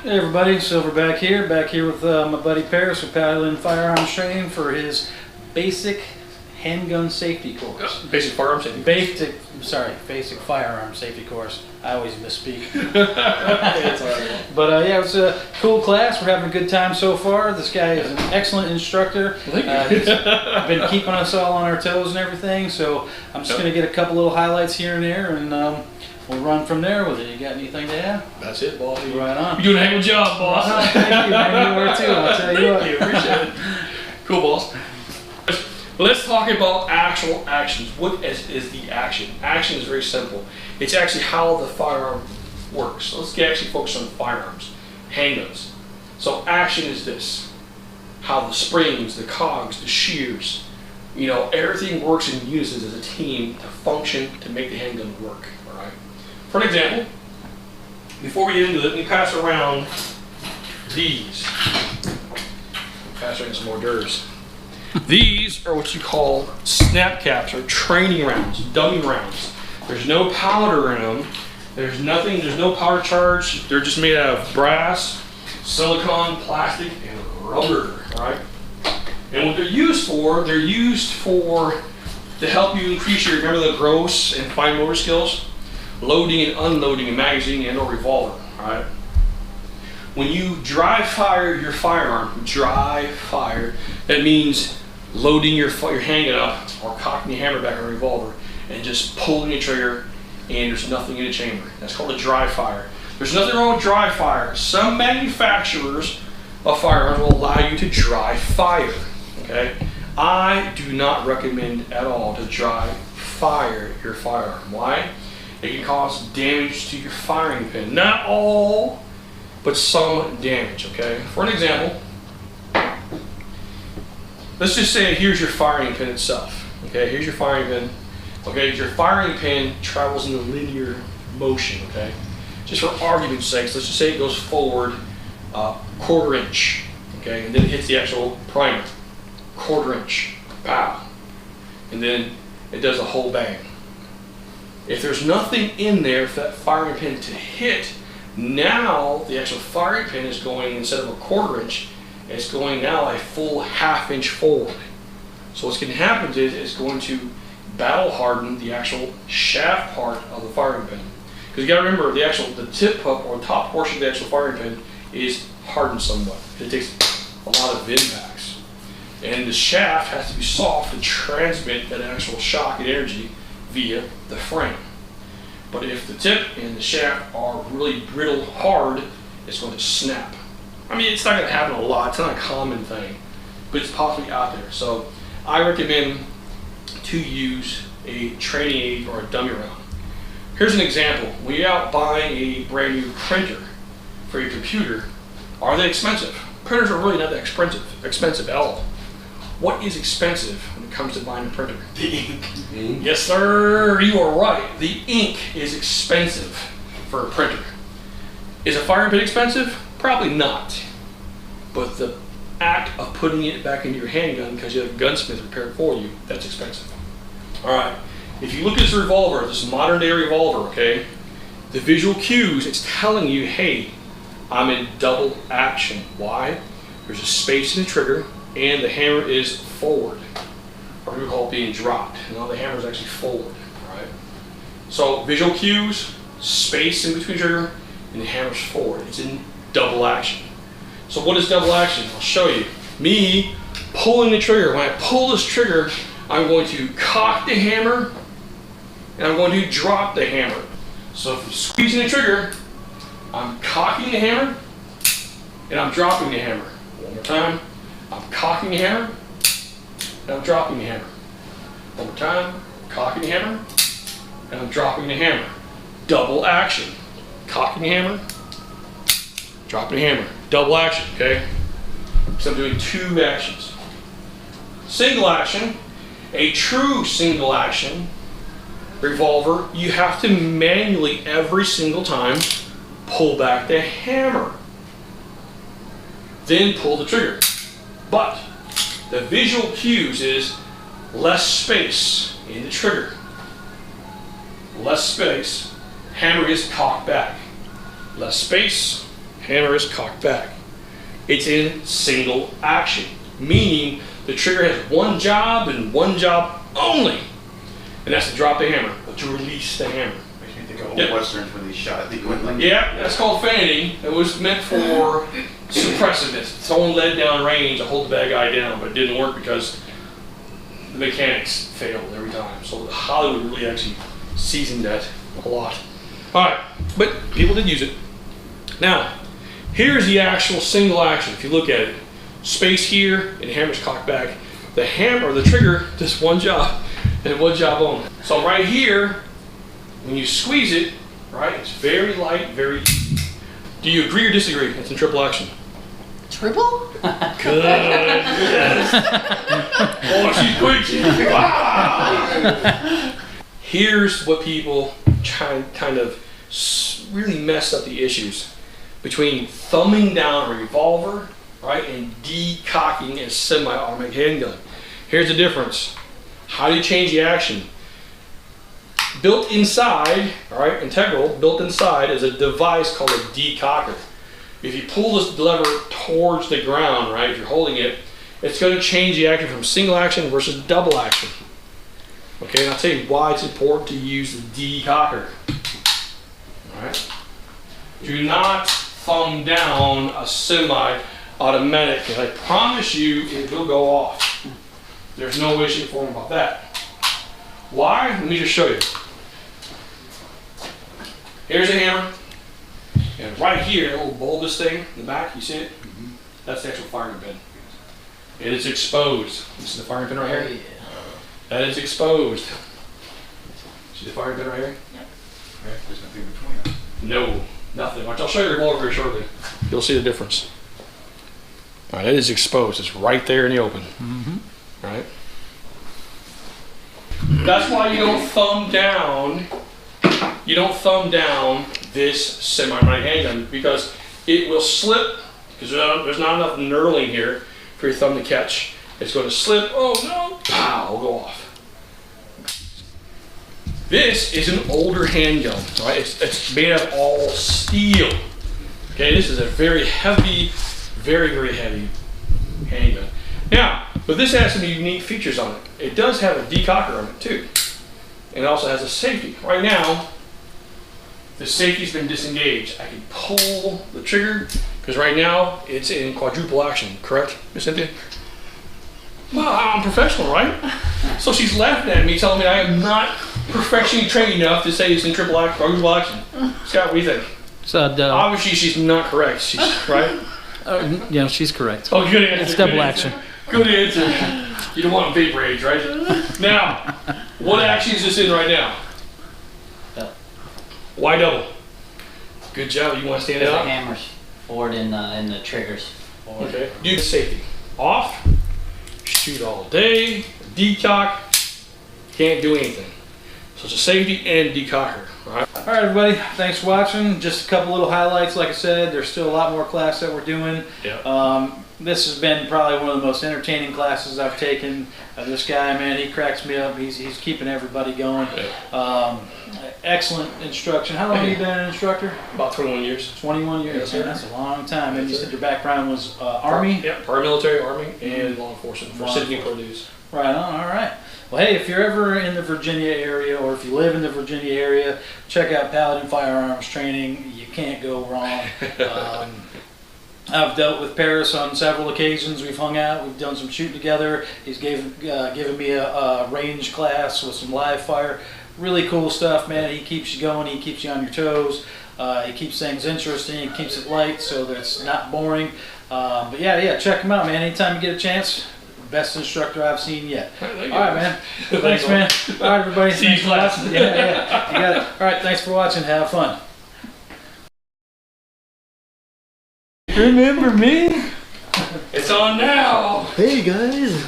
Hey everybody, Silverback here, back here with my buddy Paris with Paladin Firearms Training for his basic handgun safety course. Basic firearm safety. Basic firearm safety course. I always misspeak. It's all right. But yeah, it's a cool class. We're having a good time so far. This guy is an excellent instructor. Thank you. He's been keeping us all on our toes and everything. So I'm just going to get a couple little highlights here and there, and we'll run from there with it. You got anything to add? That's it, boss. Right on. You're doing a heck of a job, boss. Thank you, man. You were too. I'll tell you what. Thank you. Appreciate it. Cool, boss. Let's talk about actual actions. What is the action? Action is very simple. It's actually how the firearm works. So let's actually focus on firearms, handguns. So action is this: how the springs, the cogs, the shears, everything works in unison as a team to function to make the handgun work. All right. For an example, before we get into it, let me pass around these. Pass around some hors d'oeuvres. These are what you call snap caps, or training rounds, dummy rounds. There's no powder in them. There's nothing, there's no powder charge. They're just made out of brass, silicone, plastic, and rubber, all right? And what they're used for to help you increase your, remember the gross and fine motor skills? Loading and unloading a magazine and or revolver, all right? When you dry fire your firearm, that means loading your handgun up or cocking your hammer back on a revolver and just pulling the trigger, and there's nothing in the chamber. That's called a dry fire. There's nothing wrong with dry fire. Some manufacturers of firearms will allow you to dry fire, okay? I do not recommend at all to dry fire your firearm. Why? It can cause damage to your firing pin. Not all, but some damage, okay? For an example, let's just say here's your firing pin itself, okay? Here's your firing pin, okay? Your firing pin travels in a linear motion, okay? Just for argument's sake, let's just say it goes forward 1/4 inch, okay? And then it hits the actual primer, 1/4 inch, pow. And then it does a whole bang. If there's nothing in there for that firing pin to hit, now the actual firing pin is going, instead of a 1/4 inch, it's going now a full 1/2 inch forward. So what's going to happen is it's going to battle harden the actual shaft part of the firing pin. Because you got to remember, the tip or top portion of the actual firing pin is hardened somewhat. It takes a lot of impacts. And the shaft has to be soft to transmit that actual shock and energy via the frame. But if the tip and the shaft are really brittle hard, it's going to snap. I mean, it's not going to happen a lot. It's not a common thing, but it's possibly out there. So I recommend to use a training aid or a dummy round. Here's an example. When you're out buying a brand new printer for your computer, are they expensive? Printers are really not that expensive at all. What is expensive when it comes to buying a printer? The ink. Yes, sir, you are right. The ink is expensive for a printer. Is a firing pin expensive? Probably not. But the act of putting it back into your handgun because you have a gunsmith repair it for you, that's expensive. All right, if you look at this revolver, this modern day revolver, okay, the visual cues, it's telling you, hey, I'm in double action. Why? There's a space in the trigger, and the hammer is forward, or we call it being dropped. Now the hammer is actually forward, all right? So visual cues, space in between the trigger, and the hammer's forward. It's in double action. So what is double action? I'll show you. Me pulling the trigger. When I pull this trigger, I'm going to cock the hammer, and I'm going to drop the hammer. So if I'm squeezing the trigger, I'm cocking the hammer, and I'm dropping the hammer. One more time. I'm cocking the hammer, and I'm dropping the hammer. One more time, cocking the hammer, and I'm dropping the hammer. Double action. Cocking the hammer, dropping the hammer. Double action, okay? So I'm doing 2 actions. Single action, a true single action revolver, you have to manually every single time pull back the hammer. Then pull the trigger. But the visual cues is less space in the trigger. Less space, hammer is cocked back. Less space, hammer is cocked back. It's in single action, meaning the trigger has one job and one job only, and that's to drop the hammer or to release the hammer. Makes me think of old westerns when they shot. They went like that's called fanning. It was meant for suppressiveness. Someone led down range to hold the bad guy down, but it didn't work because the mechanics failed every time. So Hollywood really actually seasoned that a lot. All right, but people did use it. Now, here's the actual single action. If you look at it, space here and hammer's cocked back. The hammer or the trigger does one job and one job only. So right here, when you squeeze it, right, it's very light, very easy. Do you agree or disagree? It's in triple action. Triple? Good. Yes. Oh, she's quick. Wow. Here's what people kind of really mess up the issues between thumbing down a revolver, right, and decocking a semi-automatic handgun. Here's the difference. How do you change the action? Built inside, all right, integral, built inside is a device called a decocker. If you pull this lever towards the ground, right, if you're holding it, it's going to change the action from single action versus double action. Okay, and I'll tell you why it's important to use the decocker. All right. Do not thumb down a semi-automatic, and I promise you it will go off. There's no way, shape, or form about that. Why? Let me just show you. Here's a hammer, and right here, that little bulbous thing in the back, you see it? That's the actual firing pin. It is exposed. This is the firing pin right here. Oh, yeah. That is exposed. See the firing pin right here? Yep. Okay, there's nothing between them. No, nothing. Watch, I'll show you the revolver very shortly. You'll see the difference. All right, it is exposed. It's right there in the open. All right. That's why you don't thumb down. You don't thumb down this semi-automatic handgun because it will slip because there's not enough knurling here for your thumb to catch. It's going to slip. Oh no! Pow! It'll go off. This is an older handgun, right? It's made of all steel. Okay, this is a very heavy, very, very heavy handgun. Now, but this has some unique features on it. It does have a decocker on it too. And it also has a safety. Right now, the safety's been disengaged. I can pull the trigger because right now it's in quadruple action, correct, Miss Cynthia? Well, I'm professional, right? So she's laughing at me, telling me I am not professionally trained enough to say it's in triple action, quadruple action. Scott, what do you think? So, Obviously, she's not correct. She's right. yeah, she's correct. Oh, good answer. It's double good action. Answer. Good answer. You don't want vapor age, right? Now, what action is this in right now? Why double? Good job. You want to stand it The up? hammers forward in the triggers. Forward. Okay. Do safety. Off. Shoot all day. Decock. Can't do anything. So it's a safety and decocker. All right. All right, everybody. Thanks for watching. Just a couple little highlights. Like I said, there's still a lot more class that we're doing. Yeah. This has been probably one of the most entertaining classes I've taken. This guy, man, he cracks me up. He's keeping everybody going. Yeah. Excellent instruction. How long have you been an instructor? About 21 years. 21 years. Yes, sir. That's a long time. And you Yes, said sir. your background was Army? Yeah. Paramilitary, Army, and law enforcement for city produce. Right on. All right. Well, hey, if you're ever in the Virginia area or if you live in the Virginia area, check out Paladin Firearms Training. You can't go wrong. I've dealt with Paris on several occasions. We've hung out. We've done some shooting together. He's given me a range class with some live fire. Really cool stuff, man. He keeps you going. He keeps you on your toes. He keeps things interesting. He keeps it light so that it's not boring. But yeah, check him out, man. Anytime you get a chance. Best instructor I've seen yet. All right, man. Thanks, man. All right, everybody. See you class. Yeah. You got it. All right, thanks for watching. Have fun. Remember me? It's on now. Hey guys!